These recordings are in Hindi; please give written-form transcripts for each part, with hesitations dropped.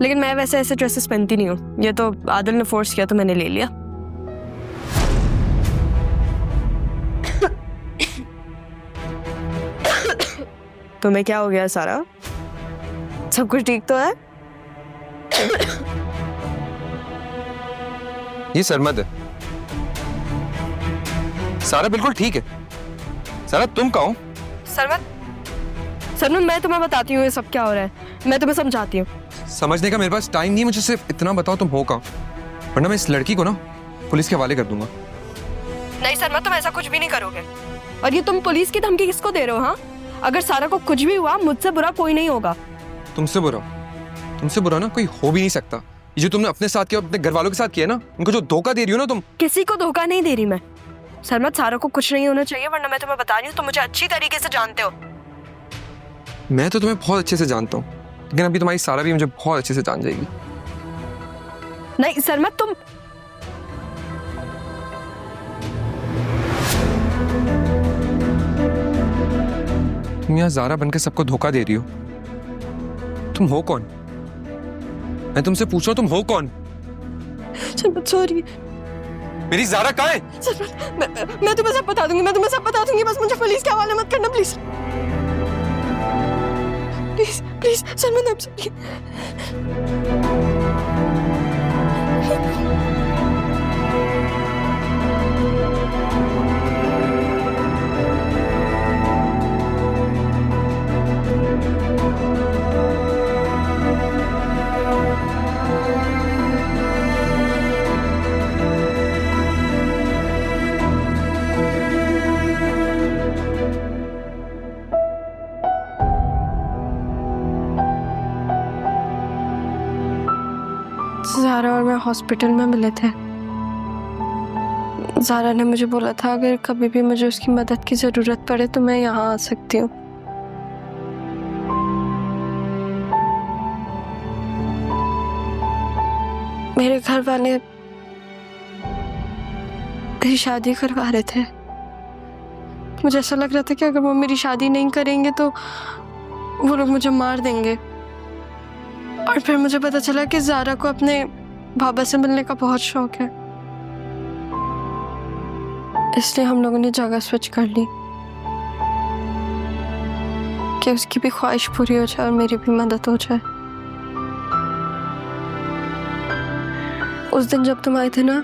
लेकिन मैं वैसे ऐसे ड्रेसेस पहनती नहीं हूँ, ये तो आदिल ने फोर्स किया तो मैंने ले लिया। तुम्हें क्या हो गया सारा? सब कुछ ठीक तो है? ये सरमद है। सारा बिल्कुल ठीक है। सारा तुम कहो? सरमद मैं तुम्हें बताती हूँ ये सब क्या हो रहा है, मैं तुम्हें समझाती हूँ। समझने का मेरे पास टाइम नहीं, मुझे सिर्फ इतना बताओ तुम हो कहाँ, वरना मैं इस लड़की को ना पुलिस के हवाले कर दूंगा। नहीं सरमद, तुम ऐसा कुछ भी नहीं करोगे। और ये तुम पुलिस की धमकी किसको दे रहे हो? हाँ, अगर सारा को कुछ भी हुआ मुझसे बुरा कोई नहीं होगा। तुमसे बुरा ना कोई हो भी नहीं सकता। ये जो तुमने अपने साथ किया, अपने घर वालों के साथ किया ना, उनको जो धोखा दे रही हो ना तुम। किसी को धोखा नहीं दे रही मैं। सरमद, सारा को कुछ नहीं होना चाहिए, वरना मैं तुम्हें बता रही हूँ, तुम मुझे अच्छी तरीके से जानते हो। मैं तो तुम्हें बहुत अच्छे से जानता हूँ, लेकिन अभी तुम्हारी सारा भी मुझे बहुत अच्छे से जान जाएगी। नहीं सरमद, तुम यहाँ ज़ारा बनकर सबको धोखा दे रही हो। तुम हो कौन? मैं तुमसे पूछ रहा हूँ, तुम हो कौन? सरमद सॉरी। मेरी ज़ारा कहाँ है? सरमद, मैं तुम्हें सब बता दूंगी, बस मुझे पुलिस के हवाले मत करना please. Please please Sarmad, I am sorry. Zara और मैं हॉस्पिटल में मिले थे। ज़ारा ने मुझे बोला था अगर कभी भी मुझे उसकी मदद की ज़रूरत पड़े तो मैं यहाँ आ सकती हूँ। मेरे घर वाले मेरी शादी करवा रहे थे। मुझे ऐसा लग रहा था कि अगर वो मेरी शादी नहीं करेंगे तो वो लोग मुझे मार देंगे। और फिर मुझे पता चला कि ज़ारा को अपने बाबा से मिलने का बहुत शौक है, इसलिए हम लोगों ने जगह स्विच कर ली कि उसकी भी ख्वाहिश पूरी हो जाए और मेरी भी मदद हो जाए। उस दिन जब तुम आए थे ना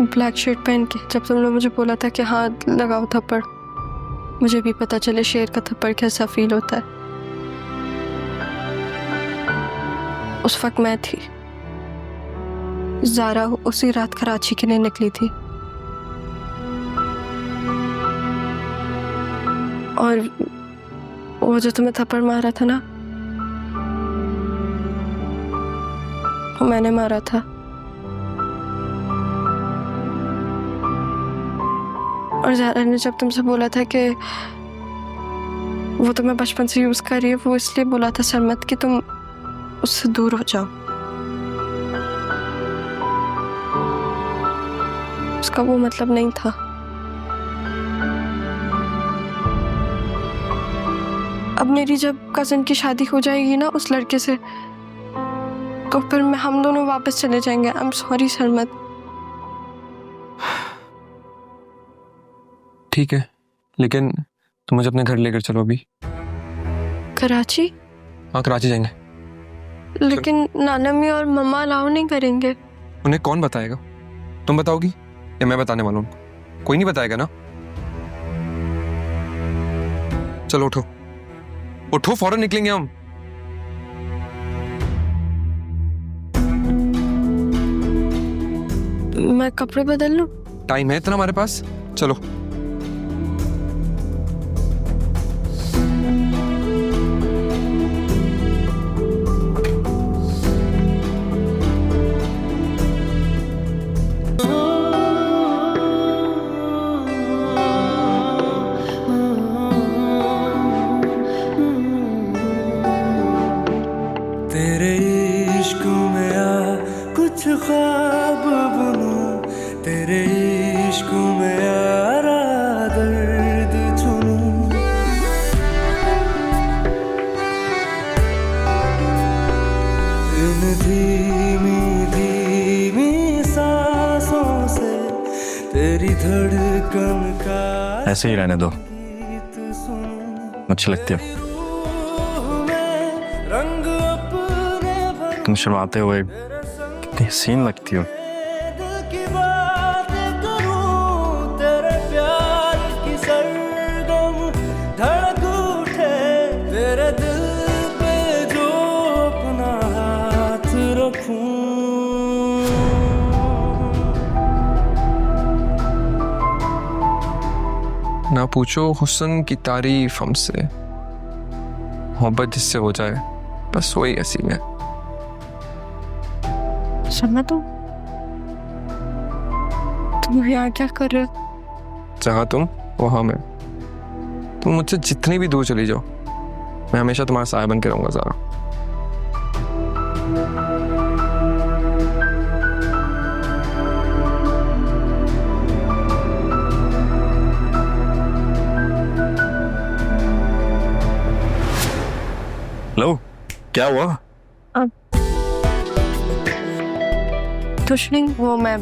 ब्लैक शर्ट पहन के, जब तुमने मुझे बोला था कि हाँ लगाओ थप्पड़, मुझे भी पता चले शेर का थप्पड़ कैसा फील होता है। उस वक्त मैं थी, ज़ारा उसी रात कराची के लिए निकली थी और वो जो तुम्हें थप्पड़ मारा था ना वो मैंने मारा था। और ज़ारा ने जब तुमसे बोला था कि वो तुम्हें बचपन से यूज कर रही है, वो इसलिए बोला था सरमद कि तुम उससे दूर हो जाओ। उसका वो मतलब नहीं था। अब मेरी जब कजिन की शादी हो जाएगी ना उस लड़के से, तो फिर हम दोनों वापस चले जाएंगे। आई एम सॉरी सरमद। ठीक है, लेकिन तुम मुझे अपने घर लेकर चलो अभी। कराची? हाँ, कराची जाएंगे। लेकिन नानम्मी और मम्मा अलाउ नहीं करेंगे। उन्हें कौन बताएगा? तुम बताओगी या मैं बताने वाला हूँ? कोई नहीं बताएगा ना। चलो उठो उठो, फौरन निकलेंगे हम। मैं कपड़े बदल लूं? टाइम है इतना हमारे पास, चलो। तेरे इश्क में आ कुछ ख्वाब बुनूं, तेरे इश्क में आ दर्द चुनूं। इन धीमी धीमी सांसों से तेरी धड़कन का ऐसे ही रहने दो, गीत सुनूं। अच्छी लगती हो। रूह में रंग अपने भरूं। तुम शर्माते हुए कितनी हसीन लगती हो। दिल की बातें करूं, तेरे प्यार की सरगम धड़क उठे, तेरे दिल पे जो अपना हाथ रखूं। ना पूछो हुस्न की तारीफ हमसे, मोहब्बत जिससे हो जाए बस वही हसीन है। शर्मा तुम यहाँ क्या कर रहे हो? जहाँ तुम वहाँ मैं। तुम मुझसे जितनी भी दूर चली जाओ, मैं हमेशा तुम्हारा साया बन के रहूंगा ज़ारा। लो, क्या हुआ? कुछ नहीं, वो मैं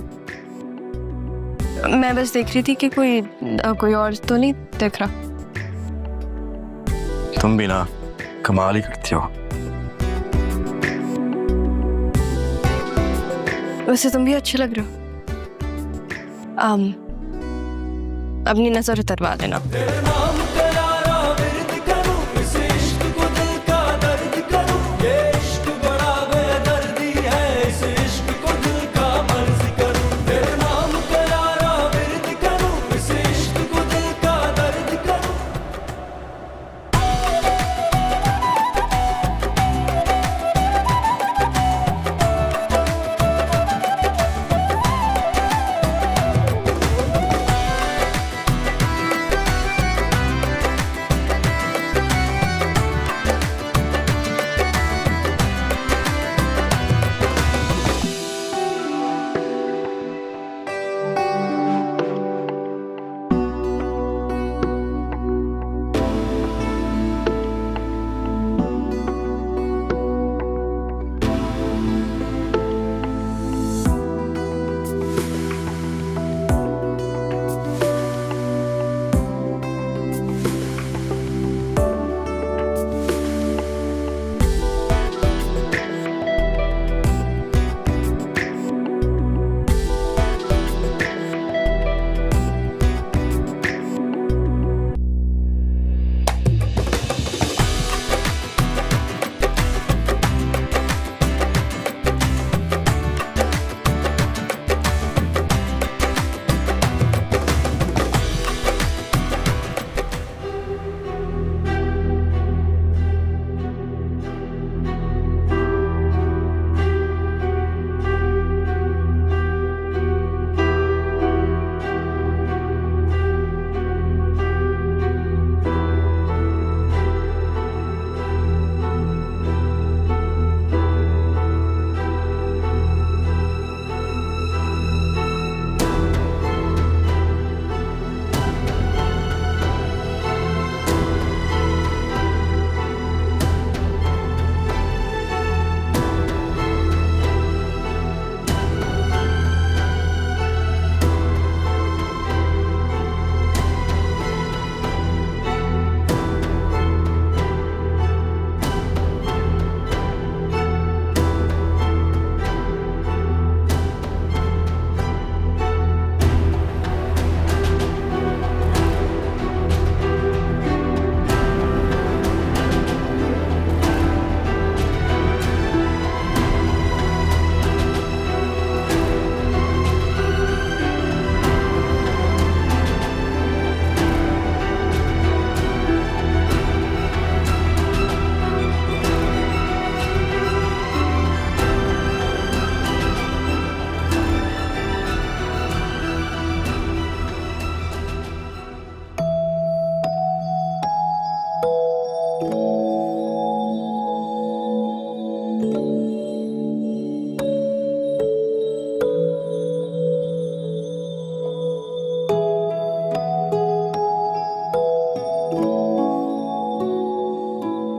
बस देख रही थी कि कोई और तो नहीं देख रहा। तुम भी ना कमाल ही करती हो। वैसे तुम भी अच्छे लग रहे हो। अपनी नजर उतरवा देना। तेरे नाम करारा विरद करूं, इस इश्क को दिल का दर्द करूं। ये इश्क बड़ा बेदर्दी है, इस इश्क को दिल का मर्ज करूं। तेरे नाम करारा विरद करूं, इस इश्क को दिल का दर्द करूं।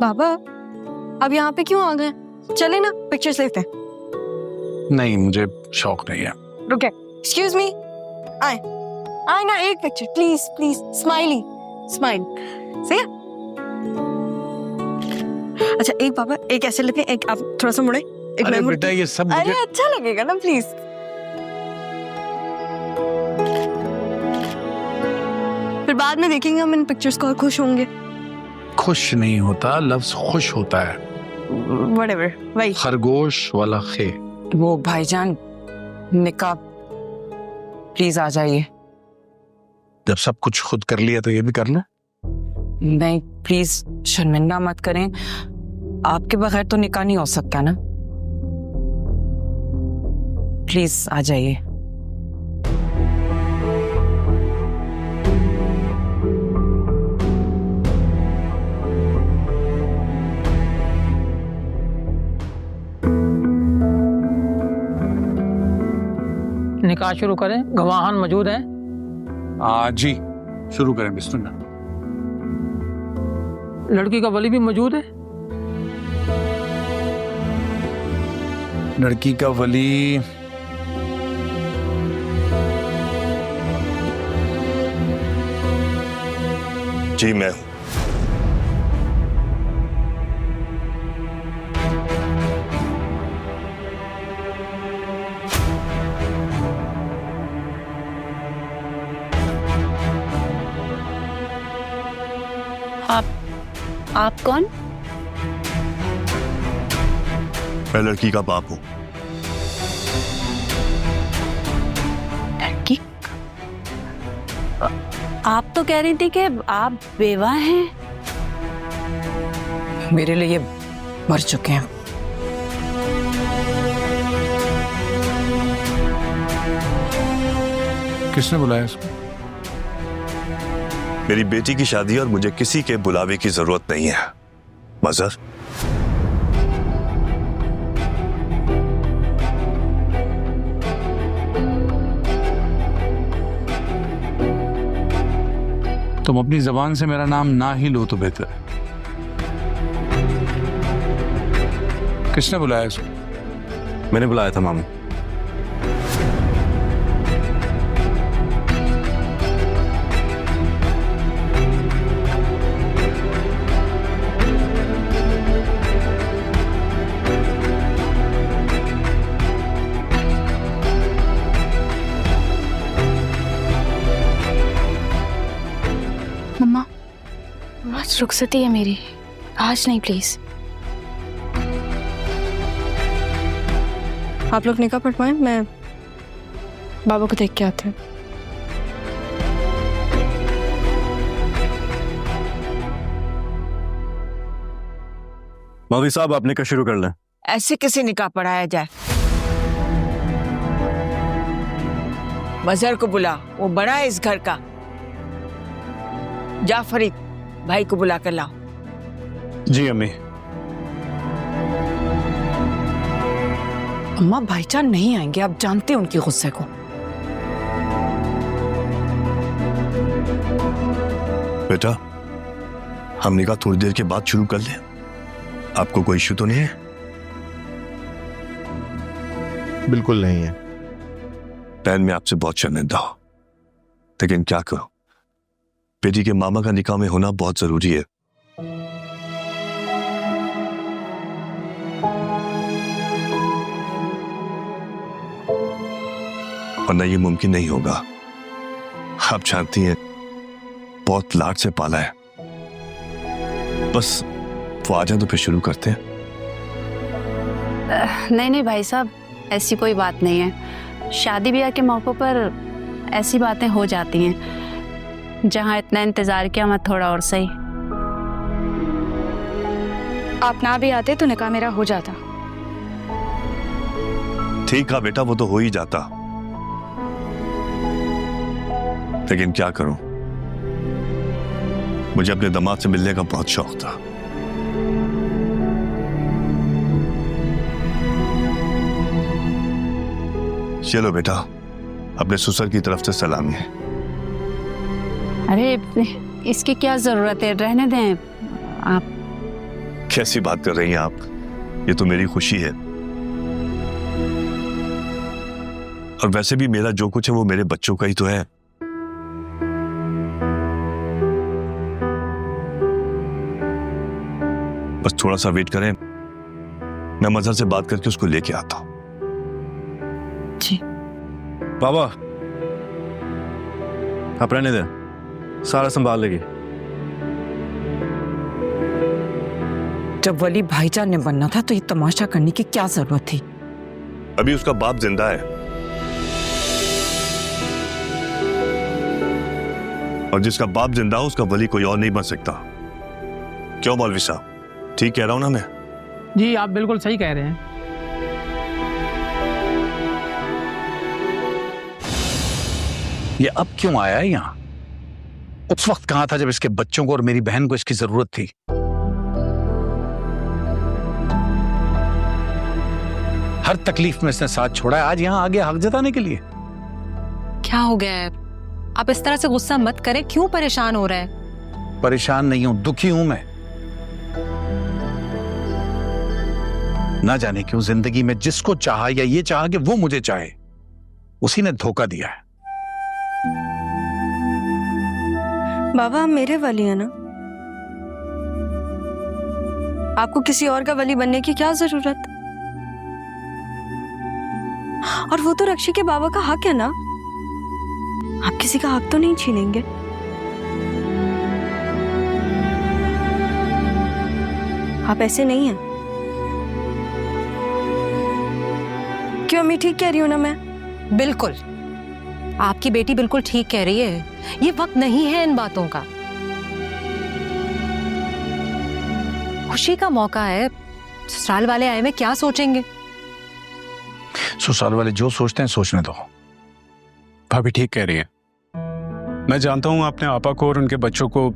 बाबा अब यहाँ पे क्यों आ गए? चले ना। पिक्चर्स लेते हैं। नहीं, मुझे शौक नहीं है। रुके, एक्सक्यूज मी, आए आए ना, एक picture please please, smiley smile. सही है? अच्छा एक पापा, एक ऐसे लगे, एक आप थोड़ा सा मुड़े, एक अरे मैं मुड़- बेटा, ये सब अरे मुझे अच्छा लगेगा ना, प्लीज। फिर बाद में देखेंगे हम इन पिक्चर्स को और खुश होंगे। खुश नहीं होता, लफ्ज खुश होता है। व्हाटएवर, वही। खरगोश वाला खे। वो भाईजान, निकाब प्लीज आ जाइए। जब सब कुछ खुद कर लिया तो ये भी कर लो। नहीं प्लीज, शर्मिंदा मत करें, आपके बगैर तो निकाह नहीं हो सकता ना। प्लीज आ जाइए। निकाह शुरू करें, गवाहान मौजूद हैं। जी, शुरू करें, बिस्मिल्लाह। लड़की का वली भी मौजूद है। लड़की का वली जी मैं हूं। आप कौन? मैं लड़की का बाप हूं। लड़की? आप तो कह रही थी कि आप बेवा हैं। मेरे लिए मर चुके हैं। किसने बुलाया इसको? मेरी बेटी की शादी है और मुझे किसी के बुलावे की जरूरत नहीं है। मजहर, तुम अपनी जबान से मेरा नाम ना ही लो तो बेहतर है। किसने बुलाया इसको? मैंने बुलाया था मामू। मम्मा, आज रुखसती है मेरी, आज नहीं प्लीज। आप लोग निकाह पढ़वाएं, मैं बाबा को देख के आते हैं। मौलवी साहब, आपने का शुरू कर लें। ऐसे किसी निकाह पढ़ाया जाए? मजहर को बुला, वो बड़ा है इस घर का। जा फरीद, भाई को बुला कर लाओ। जी अम्मी। अम्मा, भाईजान नहीं आएंगे, आप जानते हैं उनके गुस्से को। बेटा हम निकाह थोड़ी देर के बाद शुरू कर लें। आपको कोई इश्यू तो नहीं है? बिल्कुल नहीं है। बहन मैं आपसे बहुत शर्मिंदा हूं, लेकिन क्या करूं, बेटी के मामा का निकाह में होना बहुत जरूरी है। वरना ये मुमकिन नहीं होगा। आप जानती हैं बहुत लाड से पाला है। बस वो आ जाए तो फिर शुरू करते हैं। नहीं नहीं भाई साहब, ऐसी कोई बात नहीं है। शादी ब्याह के मौक़ों पर ऐसी बातें हो जाती हैं। जहाँ इतना इंतजार किया, मैं थोड़ा और सही। आप ना भी आते तो निकाह मेरा हो जाता। ठीक है बेटा, वो तो हो ही जाता, लेकिन क्या करूं, मुझे अपने दामाद से मिलने का बहुत शौक था। चलो बेटा, अपने ससुर की तरफ से सलामी है। अरे इसकी क्या जरूरत है, रहने दें आप। कैसी बात कर रही हैं आप? ये तो मेरी खुशी है। और वैसे भी मेरा जो कुछ है वो मेरे बच्चों का ही तो है। बस थोड़ा सा वेट करें, मैं मजहर से बात करके उसको लेके आता हूं। जी। बाबा आप रहने दें, सारा संभाल लेगी। जब वली भाईजान ने बनना था तो ये तमाशा करने की क्या जरूरत थी? अभी उसका बाप जिंदा है और जिसका बाप जिंदा हो उसका वली कोई और नहीं बन सकता। क्यों मौलवी साहब, ठीक कह रहा हूं ना मैं? जी आप बिल्कुल सही कह रहे हैं। ये अब क्यों आया है यहाँ? उस वक्त कहाँ था जब इसके बच्चों को और मेरी बहन को इसकी जरूरत थी? हर तकलीफ में इसने साथ छोड़ा है, आज यहाँ आ गया हक जताने के लिए। क्या हो गया है? आप इस तरह से गुस्सा मत करें, क्यों परेशान हो रहे हैं? परेशान नहीं हूं, दुखी हूं मैं। ना जाने क्यों जिंदगी में जिसको चाहा या ये चाहा कि वो मुझे चाहे, उसी ने धोखा दिया है। बाबा आप मेरे वली है ना, आपको किसी और का वली बनने की क्या जरूरत? और वो तो रक्षी के बाबा का हक है ना, आप किसी का हक तो नहीं छीनेंगे। आप ऐसे नहीं हैं। क्यों अम्मी, ठीक कह रही हूं ना मैं? बिल्कुल, आपकी बेटी बिल्कुल ठीक कह रही है। ये वक्त नहीं है इन बातों का। खुशी का मौका है, ससुराल वाले आए में क्या सोचेंगे? ससुराल वाले जो सोचते हैं सोचने दो। भाभी ठीक कह रही है। मैं जानता हूं आपने आपा को और उनके बच्चों को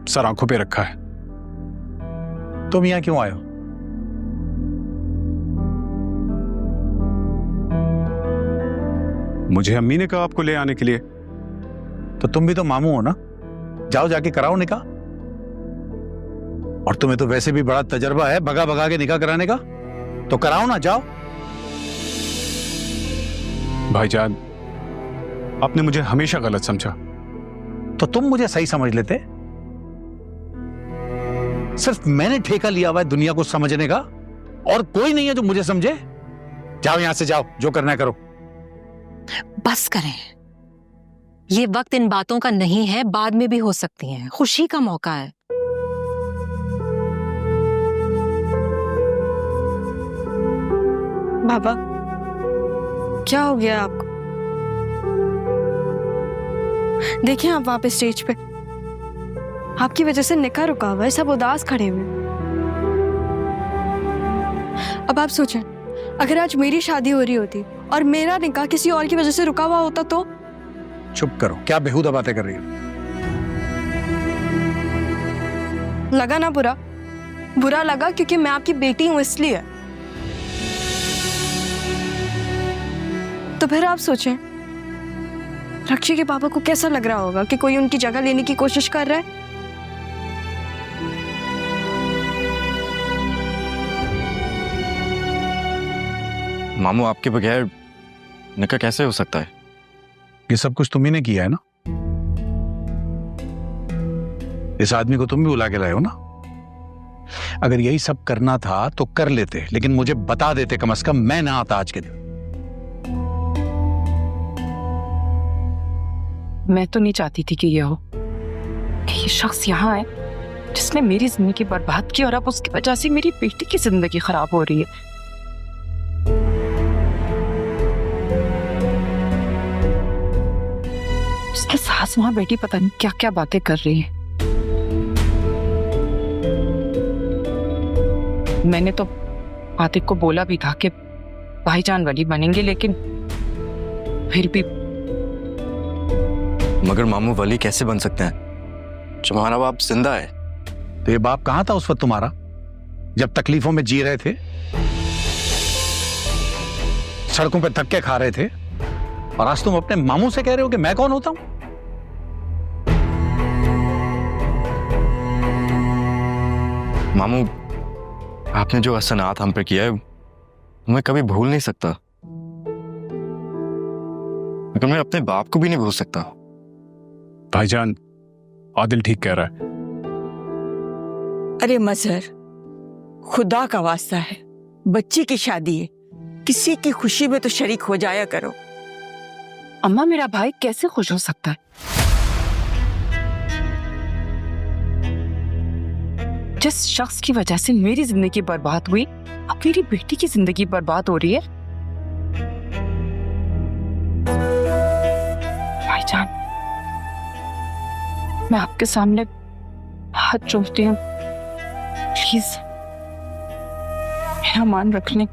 सर आंखों पे रखा है। तुम यहां क्यों आए हो? मुझे अम्मी ने कहा आपको ले आने के लिए। तो तुम भी तो मामू हो ना, जाओ जाके कराओ निकाह। और तुम्हें तो वैसे भी बड़ा तजर्बा है भगा भगा के निकाह कराने का, तो कराओ ना, जाओ। भाईजान आपने मुझे हमेशा गलत समझा। तो तुम मुझे सही समझ लेते। सिर्फ मैंने ठेका लिया हुआ है दुनिया को समझने का, और कोई नहीं है जो मुझे समझे। जाओ यहां से, जाओ, जो करना है करो। बस करें, ये वक्त इन बातों का नहीं है, बाद में भी हो सकती हैं। खुशी का मौका है। बाबा क्या हो गया आपको? देखिए आप वहां पे स्टेज पे, आपकी वजह से निकाह रुका हुआ है, सब उदास खड़े हुए। अब आप सोचें, अगर आज मेरी शादी हो रही होती और मेरा निकाह किसी और की वजह से रुका हुआ होता तो? चुप करो, क्या बेहुदा बातें कर रही हो? लगा ना बुरा? बुरा लगा क्योंकि मैं आपकी बेटी हूं इसलिए। तो फिर आप सोचें, रक्षी के पापा को कैसा लग रहा होगा कि कोई उनकी जगह लेने की कोशिश कर रहा है। मामू आपके बगैर निकाह कैसे हो सकता है? ये सब कुछ तुम ही ने किया है ना। इस आदमी को तुम भी बुला के लाए हो ना। अगर यही सब करना था तो कर लेते, लेकिन मुझे बता देते कम से कम, मैं ना आता आज के दिन। मैं तो नहीं चाहती थी कि ये हो, कि ये शख्स यहाँ आए जिसने मेरी जिंदगी बर्बाद की और अब उसकी वजह से मेरी बेटी की जिंदगी खराब हो रही है। उसके सास वहां बेटी पता नहीं क्या क्या बातें कर रही है। मैंने तो आतिक को बोला भी था कि भाईजान वली बनेंगे, लेकिन फिर भी। मगर मामू वली कैसे बन सकते हैं जब हमारा बाप जिंदा है? तो ये बाप कहां था उस वक्त तुम्हारा, जब तकलीफों में जी रहे थे, सड़कों पे धक्के खा रहे थे, और आज तुम अपने मामू से कह रहे हो कि मैं कौन होता हूं? मामू आपने जो एहसानात हम पे किया है मैं कभी भूल नहीं सकता। मगर मैं अपने बाप को भी नहीं भूल सकता। भाईजान, आदिल ठीक कह रहा है। अरे मजहर, खुदा का वास्ता है, बच्ची की शादी है, किसी की खुशी में तो शरीक हो जाया करो। अम्मा, मेरा भाई कैसे खुश हो सकता है? जिस शख्स की वजह से मेरी जिंदगी बर्बाद हुई, अब मेरी बेटी की जिंदगी बर्बाद हो रही है। भाईजान, मैं आपके सामने हाथ जोड़ती हूँ, प्लीज मेरा मान रख लें।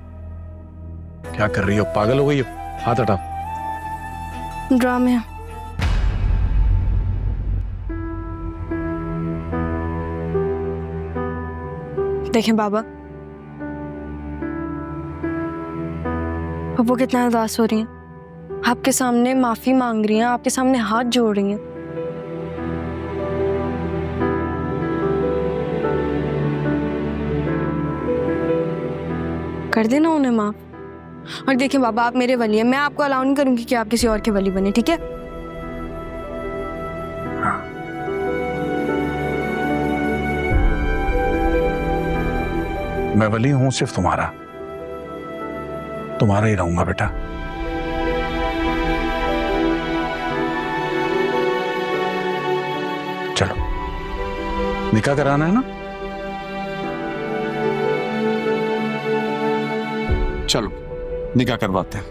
क्या कर रही हो, पागल हो गई हो? हाथ हटाओ। ड्रामे। देखें बाबा, वो कितना उदास हो रही हैं, आपके सामने माफी मांग रही हैं, आपके सामने हाथ जोड़ रही हैं। कर देना उन्हें माफ। और देखिए बाबा, आप मेरे वली हैं, मैं आपको अलाउ नहीं करूंगी कि आप किसी और के वली बने, ठीक है? मैं वली हूं सिर्फ तुम्हारा ही रहूंगा बेटा। चलो, निकाह कराना है ना? चलो निकाह करवाते हैं।